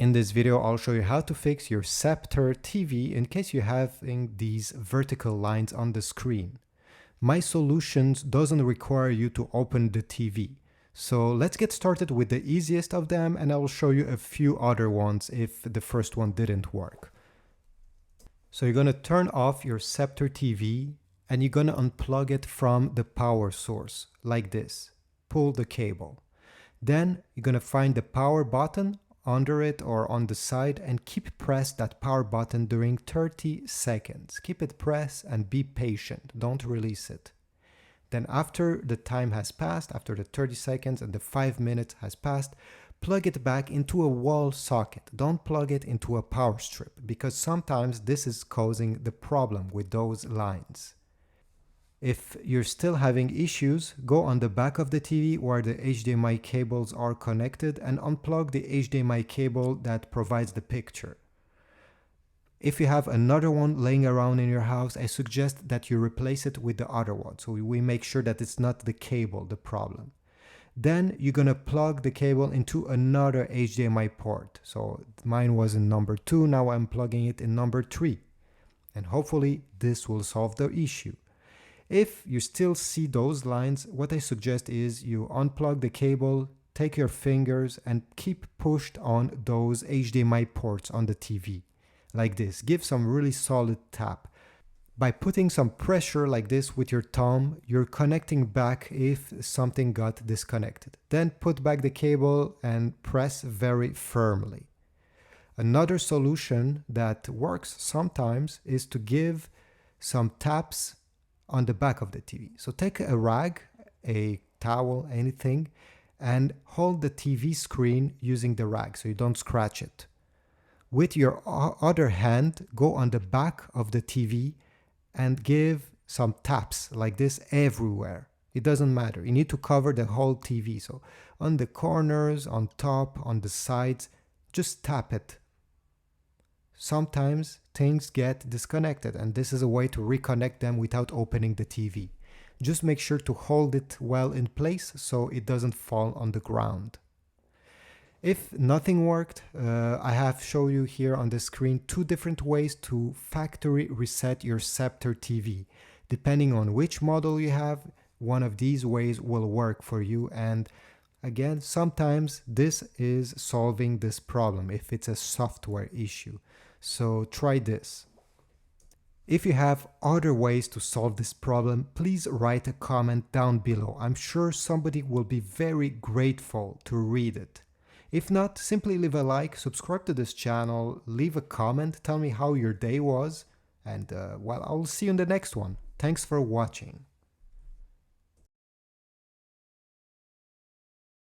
In this video, I'll show you how to fix your Scepter TV in case you're having these vertical lines on the screen. My solutions doesn't require you to open the TV. So let's get started with the easiest of them, and I will show you a few other ones if the first one didn't work. So you're going to turn off your Scepter TV and you're going to unplug it from the power source like this. Pull the cable. Then you're going to find the power button under it or on the side and keep pressed that power button during 30 seconds. Keep it pressed and be patient. Don't release it. Then after the time has passed, after the 30 seconds and the 5 minutes has passed, plug it back into a wall socket. Don't plug it into a power strip because sometimes this is causing the problem with those lines. If you're still having issues, go on the back of the TV where the HDMI cables are connected and unplug the HDMI cable that provides the picture. If you have another one laying around in your house, I suggest that you replace it with the other one, so we make sure that it's not the cable the problem. Then you're going to plug the cable into another HDMI port. So mine was in number 2, now I'm plugging it in number 3. And hopefully this will solve the issue. If you still see those lines, what I suggest is you unplug the cable, take your fingers and keep pushed on those HDMI ports on the TV. Like this. Give some really solid tap. By putting some pressure like this with your thumb, you're connecting back if something got disconnected. Then put back the cable and press very firmly. Another solution that works sometimes is to give some taps on the back of the TV. So take a rag, a towel, anything, and hold the TV screen using the rag so you don't scratch it. With your other hand, go on the back of the TV and give some taps like this everywhere. It doesn't matter. You need to cover the whole TV. So on the corners, on top, on the sides, just tap it. Sometimes things get disconnected and this is a way to reconnect them without opening the TV. Just make sure to hold it well in place so it doesn't fall on the ground. If nothing worked, I have shown you here on the screen 2 different ways to factory reset your Scepter TV. Depending on which model you have, one of these ways will work for you, and again, sometimes this is solving this problem if it's a software issue. So try this. If you have other ways to solve this problem, please write a comment down below. I'm sure somebody will be very grateful to read it. If not, simply leave a like, subscribe to this channel, leave a comment, tell me how your day was, and well, I'll see you in the next one. Thanks for watching.